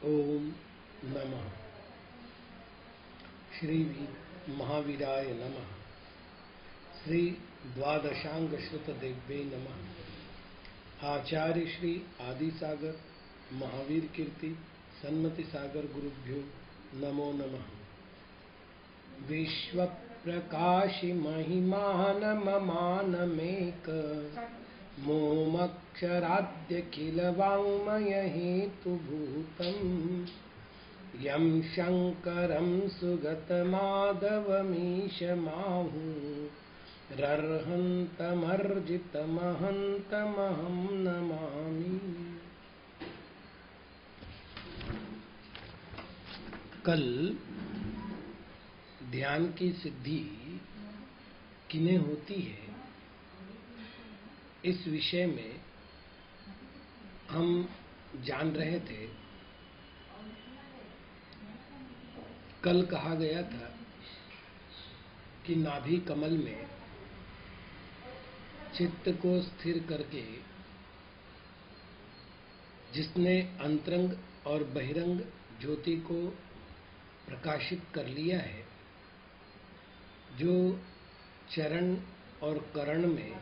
ओम नमः श्री महावीराय नमः। श्री द्वादशांग श्रुत देव्ये नमः। आचार्य श्री आदि सागर महावीर कीर्ति सन्मति सागर गुरुभ्यो नमो नमः। विश्व प्रकाशि महिमान ममानमेक मोमक्षराद्य किल वाङ्मय हेतुभूतम् यं शङ्करं सुगतमाधवमीशमाहुरर्हन्तमर्जितमहन्तमहं नमामि। कल ध्यान की सिद्धि किन्हें होती है, इस विषय में हम जान रहे थे। कल कहा गया था कि नाभि कमल में चित्त को स्थिर करके जिसने अंतरंग और बहिरंग ज्योति को प्रकाशित कर लिया है, जो चरण और करण में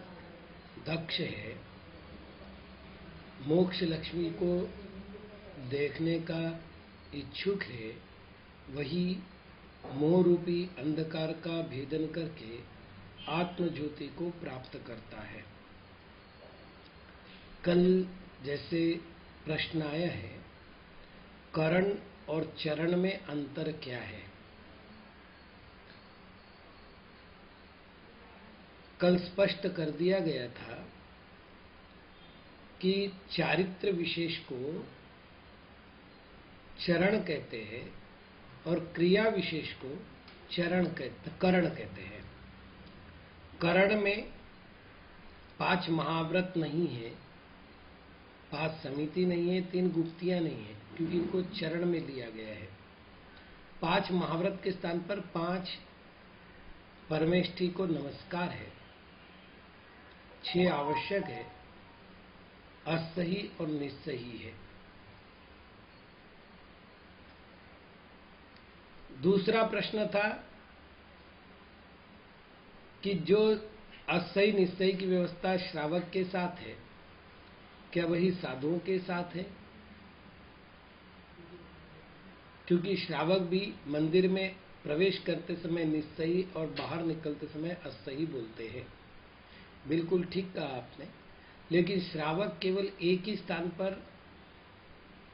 दक्ष है, मोक्ष लक्ष्मी को देखने का इच्छुक है, वही मोह रूपी अंधकार का भेदन करके आत्म ज्योति को प्राप्त करता है। कल जैसे प्रश्न आया है, करण और चरण में अंतर क्या है? कल स्पष्ट कर दिया गया था कि चारित्र विशेष को चरण कहते हैं और क्रिया विशेष को करण कहते हैं। करण में 5 महाव्रत नहीं है, 5 समिति नहीं है, 3 गुप्तियां नहीं है, क्योंकि इनको चरण में लिया गया है। 5 महाव्रत के स्थान पर 5 परमेष्ठी को नमस्कार है, 6 आवश्यक है, असही और निस्सही है। दूसरा प्रश्न था कि जो असही निस्सही की व्यवस्था श्रावक के साथ है, क्या वही साधुओं के साथ है? क्योंकि श्रावक भी मंदिर में प्रवेश करते समय निस्सही और बाहर निकलते समय असही बोलते हैं। बिल्कुल ठीक कहा आपने, लेकिन श्रावक केवल एक ही स्थान पर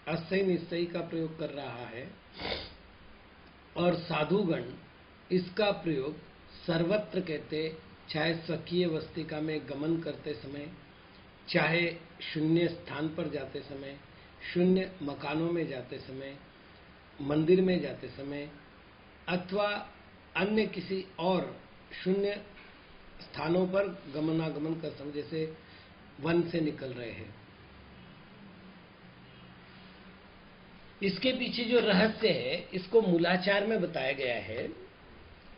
असही निस्सही का प्रयोग कर रहा है और साधुगण इसका प्रयोग सर्वत्र कहते, चाहे स्वकीय वस्तिका में गमन करते समय, चाहे शून्य स्थान पर जाते समय, शून्य मकानों में जाते समय, मंदिर में जाते समय, अथवा अन्य किसी और शून्य स्थानों पर गमनागमन कर समय, जैसे वन से निकल रहे हैं। इसके पीछे जो रहस्य है, इसको मूलाचार में बताया गया है।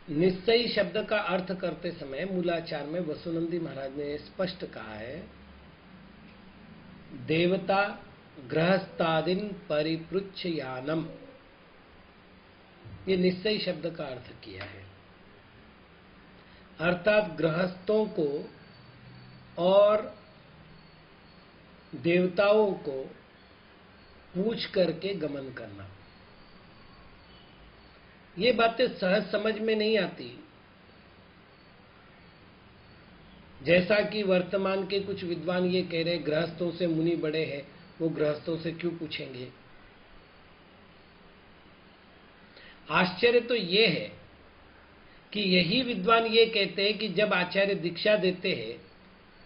निश्चयी शब्द का अर्थ करते समय मूलाचार में वसुनंदी महाराज ने स्पष्ट कहा है, देवता गृहस्थादिन परिपृच्छयानम, ये निश्चयी शब्द का अर्थ किया है। अर्थात गृहस्थों को और देवताओं को पूछ करके गमन करना। ये बातें सहज समझ में नहीं आती। जैसा कि वर्तमान के कुछ विद्वान ये कह रहे, गृहस्थों से मुनि बड़े हैं, वो गृहस्थों से क्यों पूछेंगे? आश्चर्य तो ये है कि यही विद्वान ये कहते हैं कि जब आचार्य दीक्षा देते हैं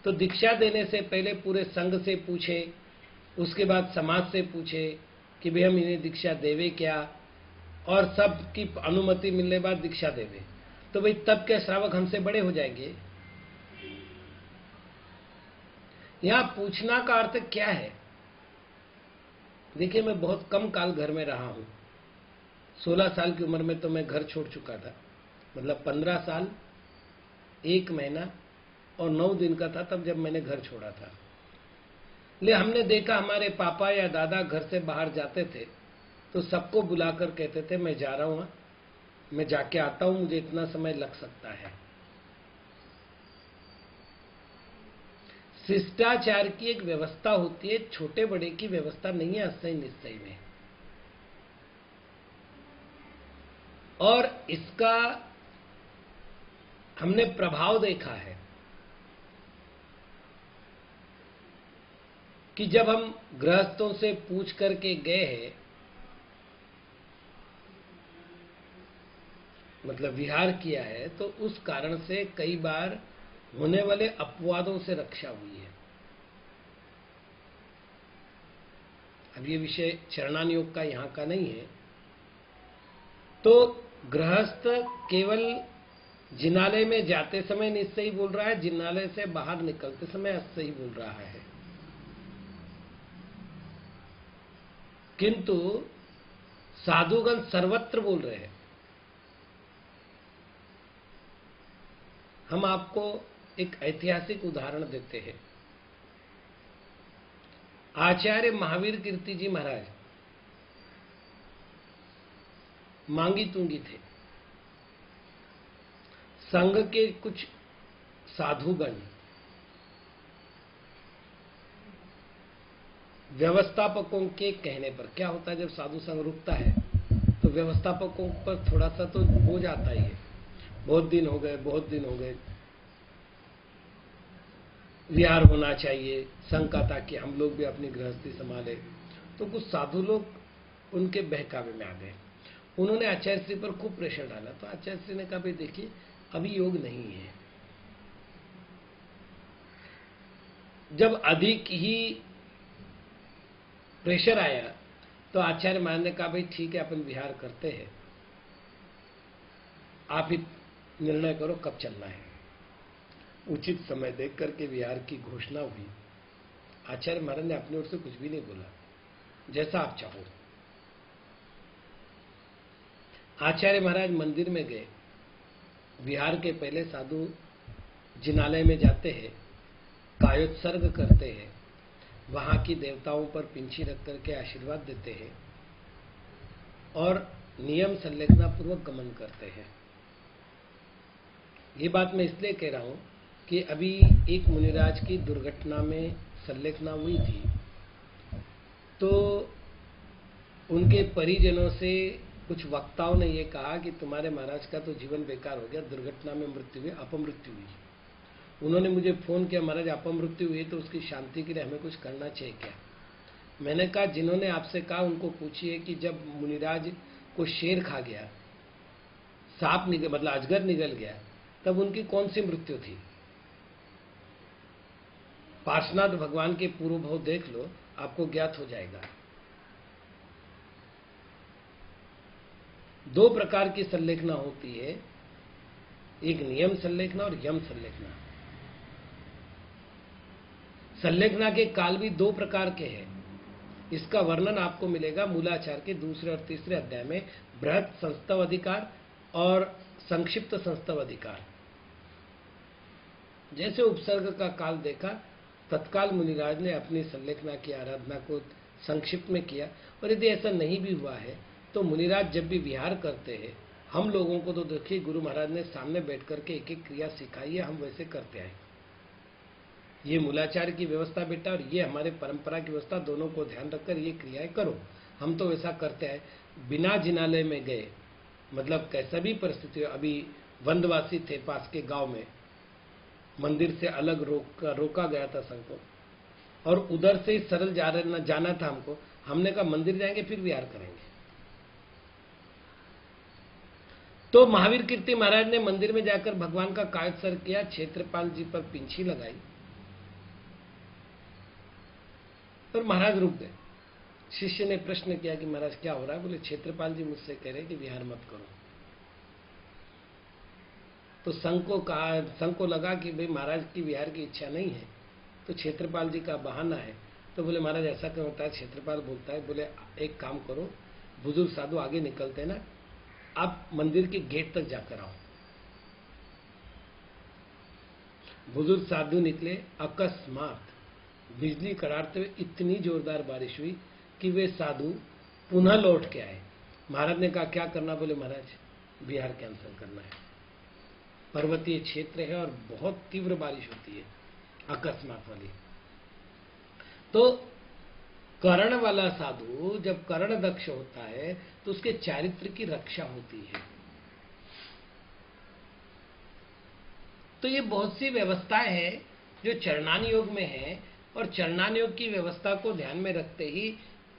तो दीक्षा देने से पहले पूरे संघ से पूछे, उसके बाद समाज से पूछे कि भाई हम इन्हें दीक्षा देवे क्या, और सब की अनुमति मिलने बाद दीक्षा देवे। तो भाई तब क्या श्रावक हमसे बड़े हो जाएंगे? यहां पूछना का अर्थ क्या है? देखिए, मैं बहुत कम काल घर में रहा हूं। 16 साल की उम्र में तो मैं घर छोड़ चुका था, मतलब 15 साल 1 महीना और 9 दिन का था तब जब मैंने घर छोड़ा था। ले हमने देखा हमारे पापा या दादा घर से बाहर जाते थे तो सबको बुलाकर कहते थे मैं जा रहा हूं, मैं जाके आता हूं, मुझे इतना समय लग सकता है। शिष्टाचार की एक व्यवस्था होती है, छोटे बड़े की व्यवस्था नहीं है अस्थायी निश्चय में। और इसका हमने प्रभाव देखा है कि जब हम गृहस्थों से पूछ करके गए हैं, मतलब विहार किया है, तो उस कारण से कई बार होने वाले अपवादों से रक्षा हुई है। अब ये विषय चरणान योग का यहां का नहीं है। तो गृहस्थ केवल जिनालय में जाते समय निश्चयी बोल रहा है, जिनालय से बाहर निकलते समय असही बोल रहा है। किंतु साधुगण सर्वत्र बोल रहे हैं। हम आपको एक ऐतिहासिक उदाहरण देते हैं। आचार्य महावीर कीर्ति जी महाराज मांगी तुंगी थे। संघ के कुछ साधुगण व्यवस्थापकों के कहने पर, क्या होता है जब साधु संघ रुकता है तो व्यवस्थापकों पर थोड़ा सा तो बोझ आता ही है, बहुत दिन हो गए, विहार होना चाहिए संघ का, ताकि हम लोग भी अपनी गृहस्थी संभाले। तो कुछ साधु लोग उनके बहकावे में आ गए। उन्होंने आचार्य श्री पर खूब प्रेशर डाला। तो आचार्य श्री ने कहा भाई देखिए अभी योग नहीं है। जब अधिक ही प्रेशर आया तो आचार्य महाराज ने कहा भाई ठीक है अपन विहार करते हैं, आप ही निर्णय करो कब चलना है। उचित समय देख करके विहार की घोषणा हुई। आचार्य महाराज ने अपनी ओर से कुछ भी नहीं बोला, जैसा आप चाहो। आचार्य महाराज मंदिर में गए। विहार के पहले साधु जिनालय में जाते हैं, कायोत्सर्ग करते हैं, वहां की देवताओं पर पिंची रख करके आशीर्वाद देते हैं और नियम संलेखना पूर्वक गमन करते हैं। ये बात मैं इसलिए कह रहा हूं कि अभी एक मुनिराज की दुर्घटना में संलेखना हुई थी, तो उनके परिजनों से कुछ वक्ताओं ने यह कहा कि तुम्हारे महाराज का तो जीवन बेकार हो गया, दुर्घटना में मृत्यु हुई, अपमृत्यु हुई। उन्होंने मुझे फोन किया, महाराज अपमृत्यु हुई तो उसकी शांति के लिए हमें कुछ करना चाहिए क्या। मैंने कहा जिन्होंने आपसे कहा उनको पूछिए कि जब मुनिराज को शेर खा गया, सांप निकल मतलब अजगर निकल गया, तब उनकी कौन सी मृत्यु थी। पार्श्वनाथ भगवान के पूर्व भाव देख लो, आपको ज्ञात हो जाएगा। दो प्रकार की संलेखना होती है, एक नियम संलेखना और यम संलेखना। संलेखना के काल भी दो प्रकार के हैं। इसका वर्णन आपको मिलेगा मूलाचार के दूसरे और तीसरे अध्याय में, बृहत संस्तव अधिकार और संक्षिप्त संस्तव अधिकार। जैसे उपसर्ग का काल देखा, तत्काल मुनिराज ने अपनी संलेखना की आराधना को संक्षिप्त में किया। और यदि ऐसा नहीं भी हुआ है तो मुनिराज जब भी विहार करते हैं, हम लोगों को तो देखिए गुरु महाराज ने सामने बैठ करके एक एक क्रिया सिखाई है, हम वैसे करते आए। ये मूलाचार की व्यवस्था बेटा और ये हमारे परंपरा की व्यवस्था, दोनों को ध्यान रखकर ये क्रियाएं करो। हम तो वैसा करते आए, बिना जिनालय में गए। मतलब कैसा भी परिस्थिति हो, अभी वंदवासी थे पास के गांव में, मंदिर से अलग रोका गया था संघ, और उधर से ही सरल जाना था हमको। हमने कहा मंदिर जाएंगे फिर विहार करेंगे। तो महावीर कीर्ति महाराज ने मंदिर में जाकर भगवान का कायोत्सर्ग किया, क्षेत्रपाल जी पर पिंछी लगाई और महाराज रुक गए। शिष्य ने प्रश्न किया कि महाराज क्या हो रहा है। बोले क्षेत्रपाल जी मुझसे कह रहे कि विहार मत करो। तो संघ को लगा कि भाई महाराज की विहार की इच्छा नहीं है, तो क्षेत्रपाल जी का बहाना है। तो बोले महाराज ऐसा क्यों होता है। क्षेत्रपाल बोलता है, बोले एक काम करो, बुजुर्ग साधु आगे निकलते हैं ना, आप मंदिर के गेट तक जाकर आओ। बुजुर्ग साधु निकले। अकस्मात बिजली कड़ाकते हुए इतनी जोरदार बारिश हुई कि वे साधु पुनः लौट के आए। महाराज ने कहा क्या करना? बोले महाराज बिहार कैंसिल करना है, पर्वतीय क्षेत्र है और बहुत तीव्र बारिश होती है, अकस्मात वाली। तो कर्ण वाला साधु जब कर्ण दक्ष होता है तो उसके चारित्र की रक्षा होती है। तो ये बहुत सी व्यवस्थाएं हैं जो चरणान योग में है, और चरणान योग की व्यवस्था को ध्यान में रखते ही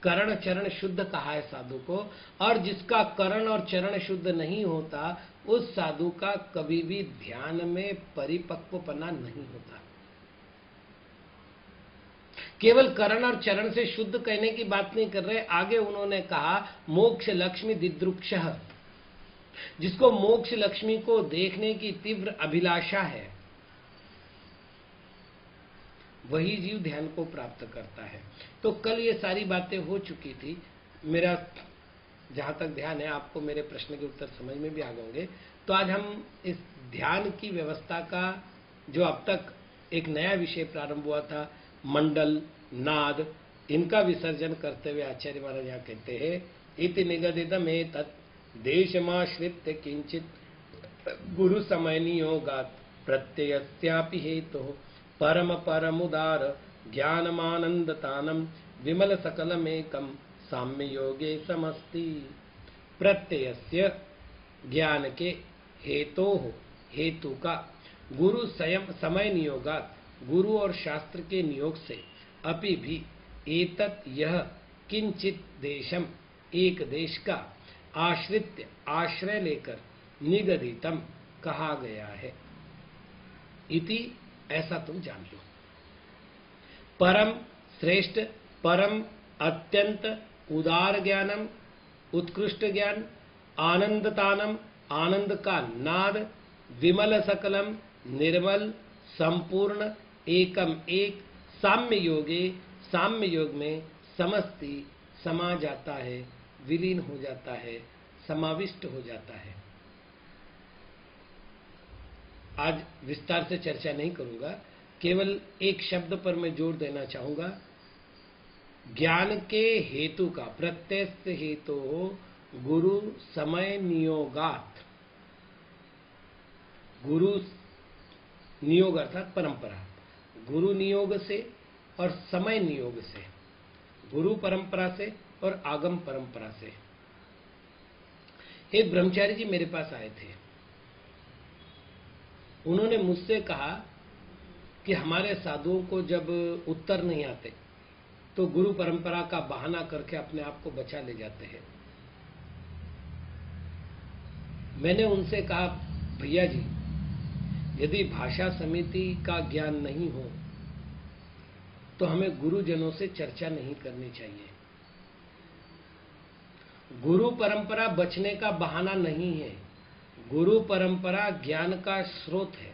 करण चरण शुद्ध कहा है साधु को, और जिसका करण और चरण शुद्ध नहीं होता उस साधु का कभी भी ध्यान में परिपक्वपना नहीं होता। केवल करण और चरण से शुद्ध कहने की बात नहीं कर रहे, आगे उन्होंने कहा मोक्ष लक्ष्मी दिदृक्षः, जिसको मोक्ष लक्ष्मी को देखने की तीव्र अभिलाषा है वही जीव ध्यान को प्राप्त करता है। तो कल ये सारी बातें हो चुकी थी। मेरा जहां तक ध्यान है आपको मेरे प्रश्न के उत्तर समझ में भी आ गए। तो आज हम इस ध्यान की व्यवस्था का जो अब तक एक नया विषय प्रारंभ हुआ था, मंडल नाद, इनका विसर्जन करते हुए आचार्य महाराज यहाँ कहते हैं इति निगदितम एतत् देशमाश्रित्य किंचित गुरु समय नियोगात् प्रत्ययस्यापि हेतुः परम परमुदार ज्ञानमानंदतानम विमल सकलमेकम साम्य योगे समस्ति। प्रत्ययस्य ज्ञान के हेतु का गुरु समय नियोगात, गुरु और शास्त्र के नियोग से अपि भी एतत् यह किंचित देशम, एक देश का आश्रित्य आश्रय लेकर निगदितम कहा गया है। इति ऐसा तुम जान लो। परम श्रेष्ठ, परम अत्यंत उदार ज्ञानम, उत्कृष्ट ज्ञान, आनंदतानम, आनंद का नाद, विमल सकलम, निर्मल संपूर्ण, एकम एक, साम्य योगे, साम्य योग में समस्ति समा जाता है, विलीन हो जाता है, समाविष्ट हो जाता है। आज विस्तार से चर्चा नहीं करूंगा, केवल एक शब्द पर मैं जोर देना चाहूंगा। ज्ञान के हेतु का, प्रत्यस्त हेतु गुरु समय नियोगात, गुरु नियोग अर्थात परंपरा, गुरु नियोग से और समय नियोग से, गुरु परंपरा से और आगम परंपरा से। एक ब्रह्मचारी जी मेरे पास आए थे, उन्होंने मुझसे कहा कि हमारे साधुओं को जब उत्तर नहीं आते तो गुरु परंपरा का बहाना करके अपने आप को बचा ले जाते हैं। मैंने उनसे कहा भैया जी, यदि भाषा समिति का ज्ञान नहीं हो तो हमें गुरुजनों से चर्चा नहीं करनी चाहिए। गुरु परंपरा बचने का बहाना नहीं है, गुरु परंपरा ज्ञान का स्रोत है।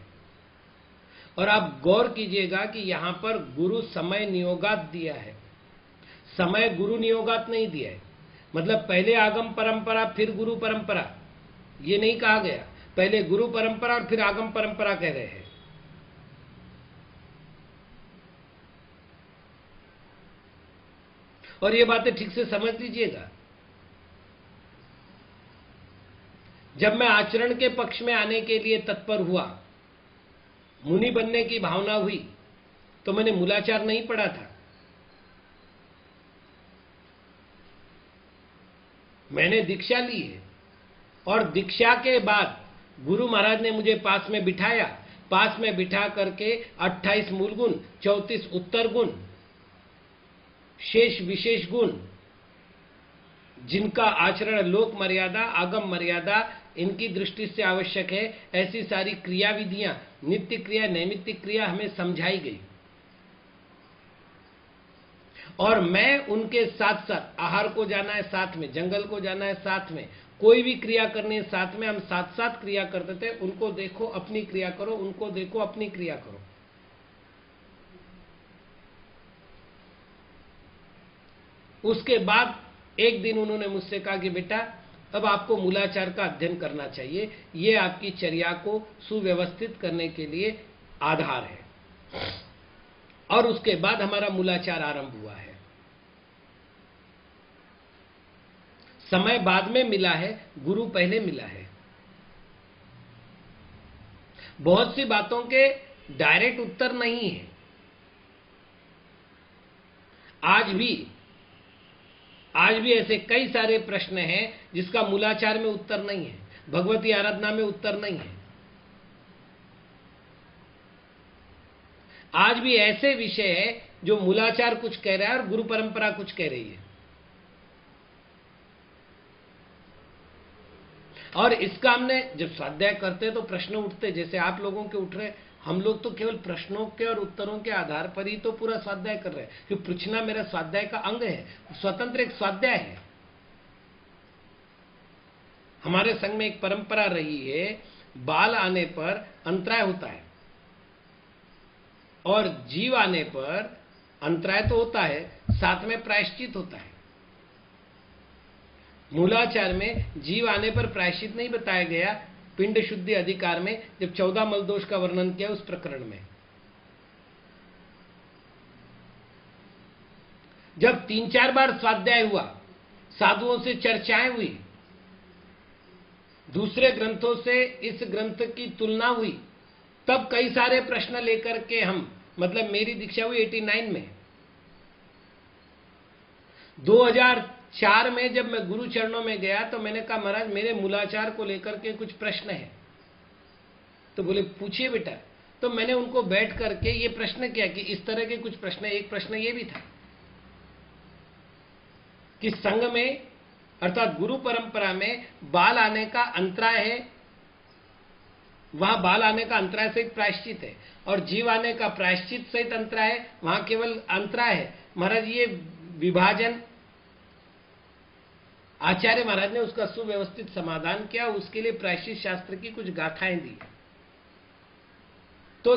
और आप गौर कीजिएगा कि यहां पर गुरु समय नियोगात दिया है, समय गुरु नियोगात नहीं दिया है। मतलब पहले आगम परंपरा फिर गुरु परंपरा, ये नहीं कहा गया। पहले गुरु परंपरा और फिर आगम परंपरा कह रहे हैं। और ये बातें ठीक से समझ लीजिएगा। जब मैं आचरण के पक्ष में आने के लिए तत्पर हुआ, मुनि बनने की भावना हुई, तो मैंने मूलाचार नहीं पढ़ा था। मैंने दीक्षा ली है और दीक्षा के बाद गुरु महाराज ने मुझे पास में बिठाया, पास में बिठा करके 28 मूल गुण, 34 उत्तर गुण, शेष विशेष गुण, जिनका आचरण लोक मर्यादा आगम मर्यादा इनकी दृष्टि से आवश्यक है, ऐसी सारी क्रिया विधियां, नित्य क्रिया नैमित्तिक क्रिया हमें समझाई गई। और मैं उनके साथ साथ, आहार को जाना है साथ में, जंगल को जाना है साथ में, कोई भी क्रिया करनी है साथ में, हम साथ साथ क्रिया करते थे। उनको देखो अपनी क्रिया करो, उनको देखो अपनी क्रिया करो। उसके बाद एक दिन उन्होंने मुझसे कहा कि बेटा अब आपको मूलाचार का अध्ययन करना चाहिए, ये आपकी चर्या को सुव्यवस्थित करने के लिए आधार है। और उसके बाद हमारा मूलाचार आरंभ हुआ है। समय बाद में मिला है, गुरु पहले मिला है। बहुत सी बातों के डायरेक्ट उत्तर नहीं है। आज भी ऐसे कई सारे प्रश्न हैं जिसका मूलाचार में उत्तर नहीं है, भगवती आराधना में उत्तर नहीं है। आज भी ऐसे विषय है जो मूलाचार कुछ कह रहा है और गुरु परंपरा कुछ कह रही है। और इसका हमने जब स्वाध्याय करते तो प्रश्न उठते, जैसे आप लोगों के उठ रहे, हम लोग तो केवल प्रश्नों के और उत्तरों के आधार पर ही तो पूरा स्वाध्याय कर रहे हैं, क्योंकि पूछना मेरा स्वाध्याय का अंग है, स्वतंत्र एक स्वाध्याय है। हमारे संघ में एक परंपरा रही है, बाल आने पर अंतराय होता है और जीव आने पर अंतराय तो होता है, साथ में प्रायश्चित होता है। मूलाचार में जीव आने पर प्रायश्चित नहीं बताया गया, पिंड शुद्धि अधिकार में जब 14 मलदोष का वर्णन किया उस प्रकरण में। जब 3-4 बार स्वाध्याय हुआ, साधुओं से चर्चाएं हुई, दूसरे ग्रंथों से इस ग्रंथ की तुलना हुई, तब कई सारे प्रश्न लेकर के हम, मतलब मेरी दीक्षा हुई 89 में। 2004 में जब मैं गुरु चरणों में गया तो मैंने कहा महाराज मेरे मूलाचार को लेकर के कुछ प्रश्न हैं। तो बोले पूछिए बेटा। तो मैंने उनको बैठ करके ये प्रश्न किया कि इस तरह के कुछ प्रश्न। एक प्रश्न ये भी था कि संघ में अर्थात गुरु परंपरा में बाल आने का अंतराय है, वहां बाल आने का अंतराय सहित प्रायश्चित है, और जीव आने का प्रायश्चित सहित अंतराय है, वहां केवल अंतराय है। महाराज ये विभाजन आचार्य महाराज ने उसका सुव्यवस्थित समाधान किया, उसके लिए प्रायश्चित शास्त्र की कुछ गाथाएं दी। तो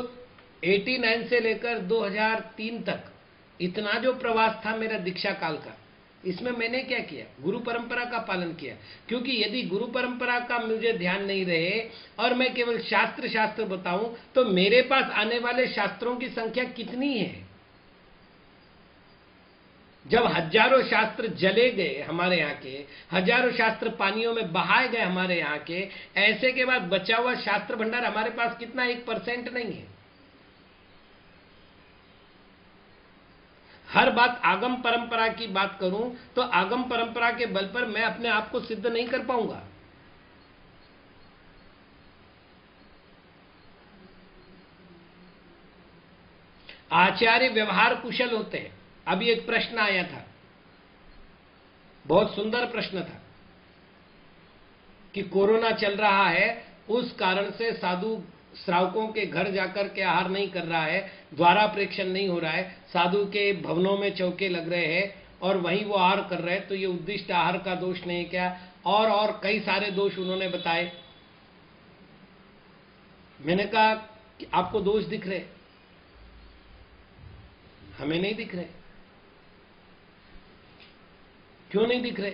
89 से लेकर 2003 तक इतना जो प्रवास था मेरा दीक्षा काल का, इसमें मैंने क्या किया? गुरु परंपरा का पालन किया। क्योंकि यदि गुरु परंपरा का मुझे ध्यान नहीं रहे और मैं केवल शास्त्र बताऊं तो मेरे पास आने वाले शास्त्रों की संख्या कितनी है? जब हजारों शास्त्र जले गए हमारे यहाँ के, हजारों शास्त्र पानियों में बहाए गए हमारे यहाँ के, ऐसे के बाद बचा हुआ शास्त्र भंडार हमारे पास कितना? 1% नहीं है। हर बात आगम परंपरा की बात करूं तो आगम परंपरा के बल पर मैं अपने आप को सिद्ध नहीं कर पाऊंगा। आचार्य व्यवहार कुशल होते हैं। अभी एक प्रश्न आया था, बहुत सुंदर प्रश्न था कि कोरोना चल रहा है, उस कारण से साधु श्रावकों के घर जाकर के आहार नहीं कर रहा है, द्वारा प्रेक्षण नहीं हो रहा है, साधु के भवनों में चौके लग रहे हैं और वहीं वो आहार कर रहे हैं, तो ये उद्दिष्ट आहार का दोष नहीं क्या? और कई सारे दोष उन्होंने बताए। मैंने कहा कि आपको दोष दिख रहे, हमें नहीं दिख रहे। क्यों नहीं दिख रहे?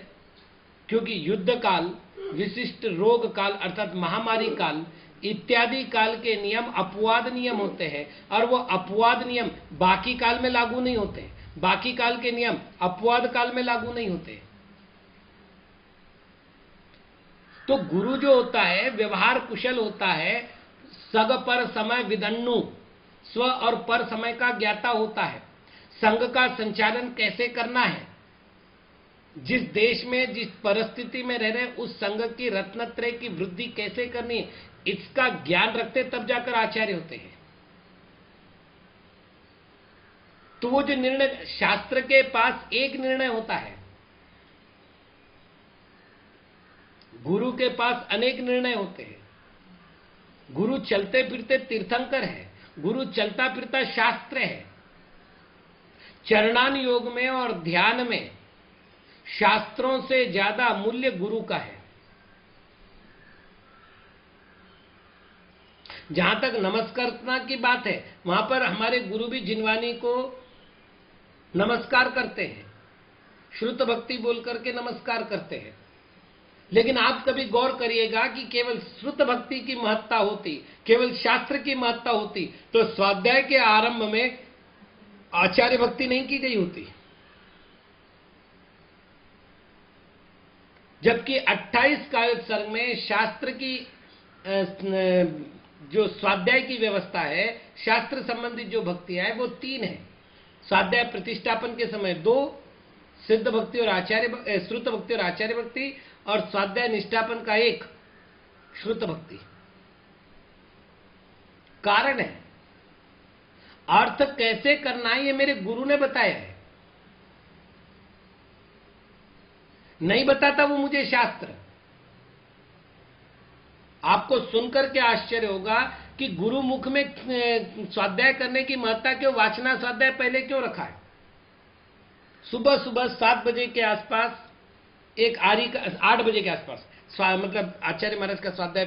क्योंकि युद्ध काल, विशिष्ट रोग काल अर्थात महामारी काल इत्यादि काल के नियम अपवाद नियम होते हैं, और वो अपवाद नियम बाकी काल में लागू नहीं होते। बाकी काल के नियम अपवाद काल में लागू नहीं होते। तो गुरु जो होता है व्यवहार कुशल होता है, सग पर समय विदन्नु, स्व और पर समय का ज्ञाता होता है। संघ का संचालन कैसे करना है, जिस देश में जिस परिस्थिति में रह रहे उस संघ की रत्नत्रय की वृद्धि कैसे करनी है, इसका ज्ञान रखते तब जाकर आचार्य होते हैं। तो वो जो निर्णय, शास्त्र के पास एक निर्णय होता है, गुरु के पास अनेक निर्णय होते हैं। गुरु चलते फिरते तीर्थंकर है, गुरु चलता फिरता शास्त्र है। चरणान योग में और ध्यान में शास्त्रों से ज्यादा मूल्य गुरु का है। जहां तक नमस्कारना की बात है, वहां पर हमारे गुरु भी जिनवानी को नमस्कार करते हैं, श्रुत भक्ति बोल करके नमस्कार करते हैं। लेकिन आप कभी गौर करिएगा कि केवल श्रुत भक्ति की महत्ता होती, केवल शास्त्र की महत्ता होती, तो स्वाध्याय के आरंभ में आचार्य भक्ति नहीं की गई होती। जबकि 28 काव्य सर्ग में शास्त्र की जो स्वाध्याय की व्यवस्था है, शास्त्र संबंधित जो भक्तियां हैं वो 3 है। स्वाध्याय प्रतिष्ठापन के समय 2, सिद्ध भक्ति और आचार्य श्रुत भक्ति और आचार्य भक्ति, और स्वाध्याय निष्ठापन का 1 श्रुत भक्ति। कारण है, अर्थ कैसे करना है ये मेरे गुरु ने बताया है, नहीं बताता वो मुझे शास्त्र। आपको सुनकर के आश्चर्य होगा कि गुरु मुख में स्वाध्याय करने की महत्ता क्यों, वाचना स्वाध्याय पहले क्यों रखा है। सुबह सुबह 7 बजे के आसपास एक आरी का, 8 बजे के आसपास मतलब आचार्य महाराज का स्वाध्याय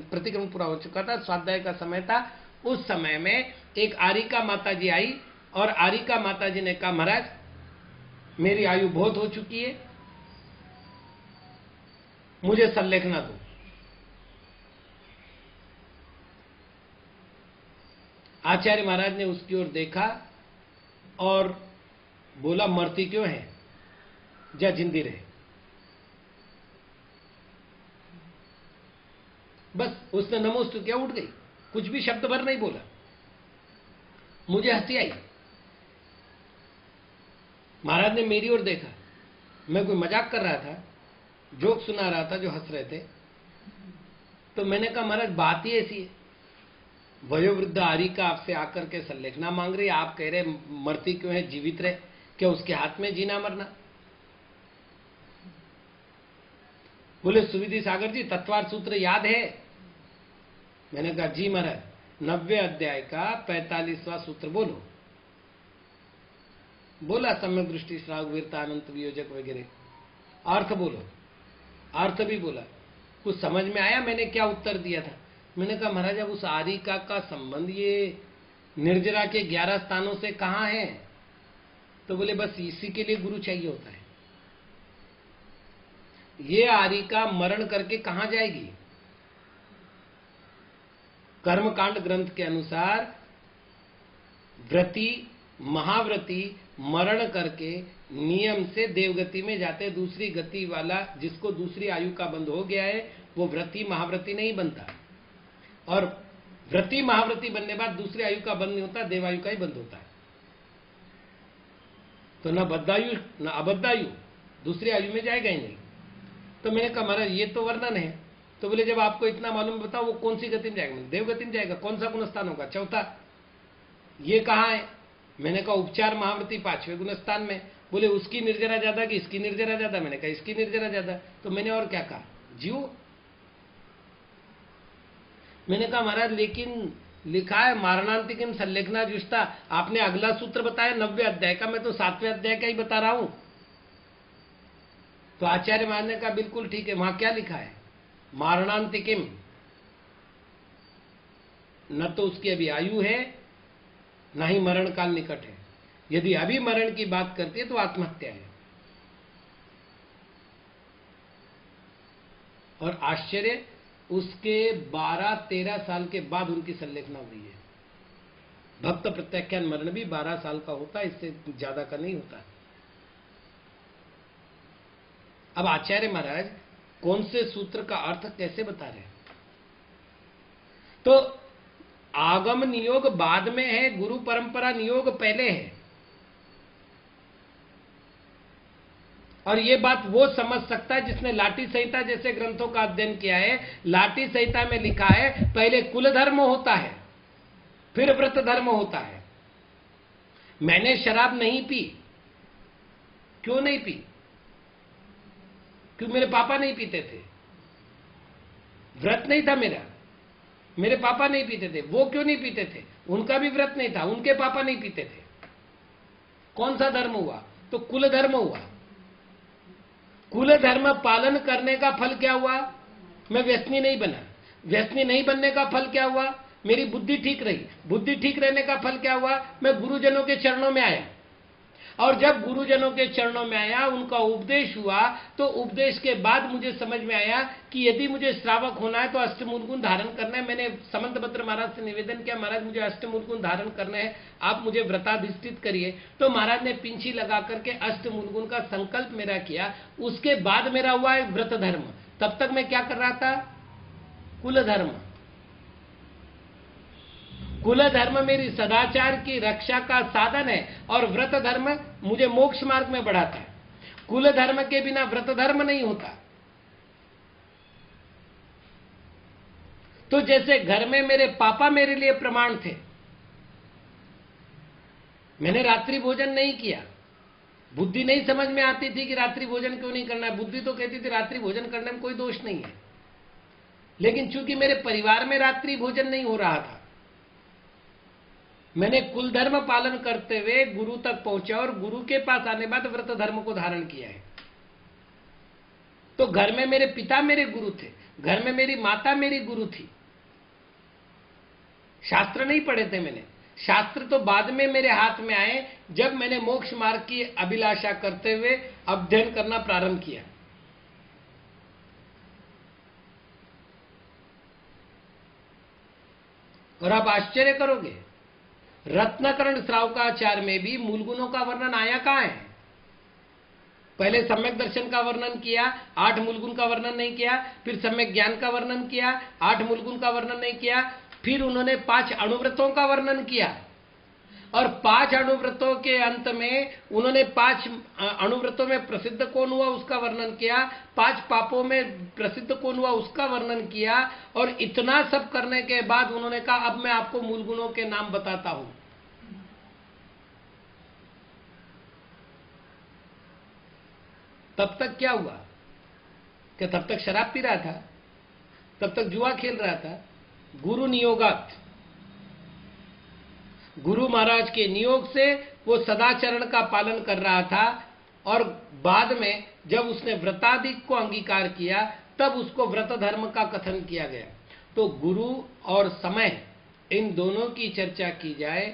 प्रतिक्रमण पूरा हो चुका था, स्वाध्याय का समय था। उस समय में एक आरिका माता जी आई और आरिका माता जी ने कहा, महाराज मेरी आयु बहुत हो चुकी है, मुझे संलेखना दो। आचार्य महाराज ने उसकी ओर देखा और बोला, मरती क्यों है, जा जिंदी रहे। बस उसने नमोस्तु किया, उठ गई, कुछ भी शब्द भर नहीं बोला। मुझे हंसी आई। महाराज ने मेरी ओर देखा, मैं कोई मजाक कर रहा था, जोक सुना रहा था, जो हंस रहे थे। तो मैंने कहा, महाराज बात ही ऐसी है, वयोवृद्ध आरिका आपसे आकर के संलेखना मांग रही, आप कह रहे मरती क्यों है, जीवित रहे, क्या उसके हाथ में जीना मरना। बोले, सुविधि सागर जी तत्वार्थ सूत्र याद है। मैंने कहा, जी महाराज, 90 अध्याय का 45वां सूत्र बोलो। बोला, सम्यक दृष्टि श्रावक वीरता अनंत वियोजक वगैरह। अर्थ बोलो, अर्थ भी बोला। कुछ समझ में आया मैंने क्या उत्तर दिया था। मैंने कहा, महाराज अब उस आरिका का संबंध ये निर्जरा के 11 स्थानों से कहां है। तो बोले, बस इसी के लिए गुरु चाहिए होता है। ये आरिका मरण करके कहां जाएगी। कर्मकांड ग्रंथ के अनुसार व्रती महाव्रती मरण करके नियम से देवगति में जाते, दूसरी गति वाला जिसको दूसरी आयु का बंध हो गया है वो व्रती महाव्रती नहीं बनता, और व्रती महाव्रती बनने बाद दूसरी आयु का बंध नहीं होता, देवायु का ही बंध होता है। तो न बद्धायु न अबद्धायु, दूसरी आयु में जाएगा ही नहीं। तो मैंने कहा, महाराज ये तो वर्णन है। तो बोले, जब आपको इतना मालूम बताओ वो कौन सी गति में जाएगा। देवगति में जाएगा। कौन सा गुण स्थान होगा, 4था। ये कहां है। मैंने कहा, उपचार महाव्रती 5वें गुण स्थान में। बोले, उसकी निर्जरा ज्यादा कि इसकी निर्जरा ज्यादा। मैंने कहा, इसकी निर्जरा ज्यादा। तो मैंने और क्या कहा, जीव। मैंने कहा, महाराज लेकिन लिखा है मारणांतिकम संलेखना जुष्टा। आपने अगला सूत्र बताया 90 अध्याय का, मैं तो 7वें अध्याय का ही बता रहा हूं। तो आचार्य महाराज ने कहा, बिल्कुल ठीक है, वहां क्या लिखा है, मारणांतिकम। न तो उसकी अभी आयु है, न ही मरण काल निकट है। यदि अभी मरण की बात करती है तो आत्महत्या है। और आश्चर्य, उसके 12-13 साल के बाद उनकी संलेखना हुई है। भक्त प्रत्याख्यान मरण भी 12 साल का होता है, इससे ज्यादा का नहीं होता। अब आचार्य महाराज कौन से सूत्र का अर्थ कैसे बता रहे हैं। तो आगम नियोग बाद में है, गुरु परंपरा नियोग पहले है। और ये बात वो समझ सकता है जिसने लाठी संहिता जैसे ग्रंथों का अध्ययन किया है। लाठी संहिता में लिखा है, पहले कुल धर्म होता है, फिर व्रत धर्म होता है। मैंने शराब नहीं पी। क्यों नहीं पी? क्योंकि मेरे पापा नहीं पीते थे। व्रत नहीं था मेरा, मेरे पापा नहीं पीते थे। वो क्यों नहीं पीते थे? उनका भी व्रत नहीं था, उनके पापा नहीं पीते थे। कौन सा धर्म हुआ? तो कुल धर्म हुआ। कुल धर्म पालन करने का फल क्या हुआ? मैं व्यसनी नहीं बना। व्यसनी नहीं बनने का फल क्या हुआ? मेरी बुद्धि ठीक रही। बुद्धि ठीक रहने का फल क्या हुआ? मैं गुरुजनों के चरणों में आया। और जब गुरुजनों के चरणों में आया, उनका उपदेश हुआ, तो उपदेश के बाद मुझे समझ में आया कि यदि मुझे श्रावक होना है तो अष्टमूल गुण धारण करना है। मैंने समंतभद्र महाराज से निवेदन किया, महाराज मुझे अष्टमूल गुण धारण करना है, आप मुझे व्रताधिष्ठित करिए। तो महाराज ने पिंची लगा करके अष्टमूल गुण का संकल्प मेरा किया। उसके बाद मेरा हुआ है व्रत धर्म। तब तक मैं क्या कर रहा था? कुल धर्म। कुल धर्म मेरी सदाचार की रक्षा का साधन है और व्रत धर्म मुझे मोक्ष मार्ग में बढ़ाता है। कुल धर्म के बिना व्रत धर्म नहीं होता। तो जैसे घर में मेरे पापा मेरे लिए प्रमाण थे, मैंने रात्रि भोजन नहीं किया। बुद्धि नहीं समझ में आती थी कि रात्रि भोजन क्यों नहीं करना है। बुद्धि तो कहती थी रात्रि भोजन करने में कोई दोष नहीं है, लेकिन चूंकि मेरे परिवार में रात्रि भोजन नहीं हो रहा था, मैंने कुल धर्म पालन करते हुए गुरु तक पहुंचा और गुरु के पास आने बाद व्रत धर्म को धारण किया है। तो घर में मेरे पिता मेरे गुरु थे, घर में मेरी माता मेरी गुरु थी। शास्त्र नहीं पढ़े थे मैंने, शास्त्र तो बाद में मेरे हाथ में आए जब मैंने मोक्ष मार्ग की अभिलाषा करते हुए अध्ययन करना प्रारंभ किया। और आप आश्चर्य करोगे, रत्नकरण श्रावकाचार्य में भी मूल गुणों का वर्णन आया कहां है? पहले सम्यक दर्शन का वर्णन किया, 8 मूल गुण का वर्णन नहीं किया। फिर सम्यक ज्ञान का वर्णन किया, 8 मूल गुण का वर्णन नहीं किया। फिर उन्होंने 5 अणुव्रतों का वर्णन किया और 5 अणुव्रतों के अंत में उन्होंने 5 अणुव्रतों में प्रसिद्ध कौन हुआ उसका वर्णन किया, 5 पापों में प्रसिद्ध कौन हुआ उसका वर्णन किया। और इतना सब करने के बाद उन्होंने कहा अब मैं आपको मूल गुणों के नाम बताता हूं। तब तक क्या हुआ? क्या तब तक शराब पी रहा था? तब तक जुआ खेल रहा था? गुरु नियोगात, गुरु महाराज के नियोग से वो सदाचरण का पालन कर रहा था। और बाद में जब उसने व्रतादिक को अंगीकार किया तब उसको व्रत धर्म का कथन किया गया। तो गुरु और समय इन दोनों की चर्चा की जाए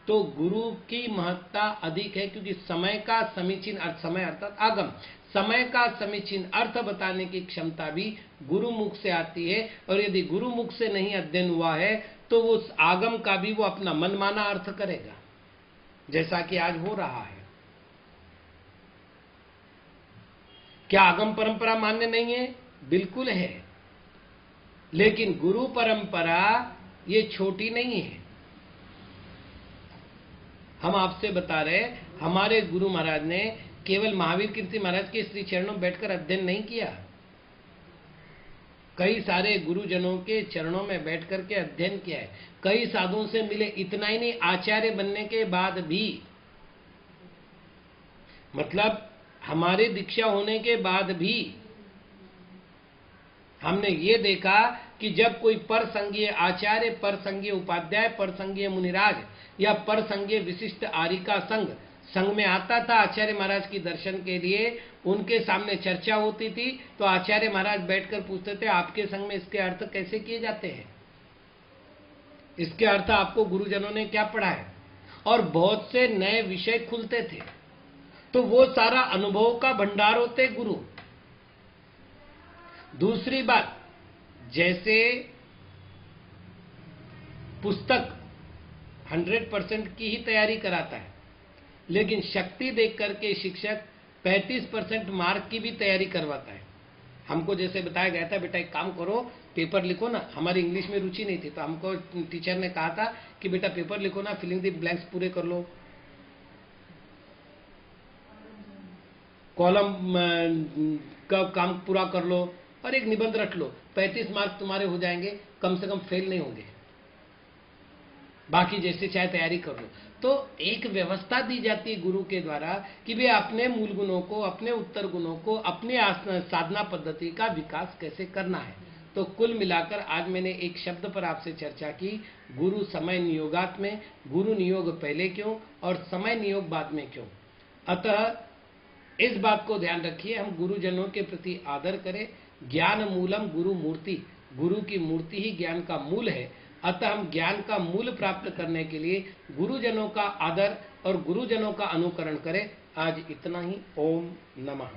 तो गुरु की महत्ता अधिक है, क्योंकि समय का समीचीन अर्थ, समय अर्थात आगम, समय का समीचीन अर्थ बताने की क्षमता भी गुरु मुख से आती है। और यदि गुरु मुख से नहीं अध्ययन हुआ है तो उस आगम का भी वो अपना मनमाना अर्थ करेगा, जैसा कि आज हो रहा है। क्या आगम परंपरा मान्य नहीं है? बिल्कुल है, लेकिन गुरु परंपरा ये छोटी नहीं है। हम आपसे बता रहे, हमारे गुरु महाराज ने केवल महावीर कीर्ति महाराज के श्री चरणों में बैठकर अध्ययन नहीं किया, कई सारे गुरुजनों के चरणों में बैठ करके अध्ययन किया है, कई साधुओं से मिले। इतना ही नहीं, आचार्य बनने के बाद भी, मतलब हमारे दीक्षा होने के बाद भी हमने ये देखा कि जब कोई परसंगीय आचार्य, परसंगीय उपाध्याय, परसंगीय मुनिराज या परसंगीय विशिष्ट आरिका संघ में आता था आचार्य महाराज की दर्शन के लिए, उनके सामने चर्चा होती थी तो आचार्य महाराज बैठकर पूछते थे आपके संघ में इसके अर्थ कैसे किए जाते हैं, इसके अर्थ आपको गुरुजनों ने क्या पढ़ा है। और बहुत से नए विषय खुलते थे, तो वो सारा अनुभव का भंडार होते गुरु। दूसरी बात, जैसे पुस्तक 100% की ही तैयारी कराता है, लेकिन शक्ति देख करके शिक्षक 35% मार्क की भी तैयारी करवाता है। हमको जैसे बताया गया था, बेटा एक काम करो, पेपर लिखो ना। हमारी इंग्लिश में रुचि नहीं थी, तो हमको टीचर ने कहा था कि बेटा पेपर लिखो ना, फिलिंग द ब्लैंक्स पूरे कर लो, कॉलम का काम पूरा कर लो और एक निबंध रख लो। 35 मार्क तुम्हारे हो जाएंगे, कम से कम फेल नहीं होंगे, बाकी जैसे चाहे तैयारी कर लो। तो एक व्यवस्था दी जाती है गुरु के द्वारा कि वे अपने मूल गुणों को, अपने उत्तर गुणों को, अपने साधना पद्धति का विकास कैसे करना है। तो कुल मिलाकर आज मैंने एक शब्द पर आपसे चर्चा की, गुरु समय नियोगात में गुरु नियोग पहले क्यों और समय नियोग बाद में क्यों। अतः इस बात को ध्यान रखिए, हम गुरुजनों के प्रति आदर करें। ज्ञान मूलम गुरु मूर्ति, गुरु की मूर्ति ही ज्ञान का मूल है। अतः हम ज्ञान का मूल प्राप्त करने के लिए गुरुजनों का आदर और गुरुजनों का अनुकरण करें। आज इतना ही। ओम नमः।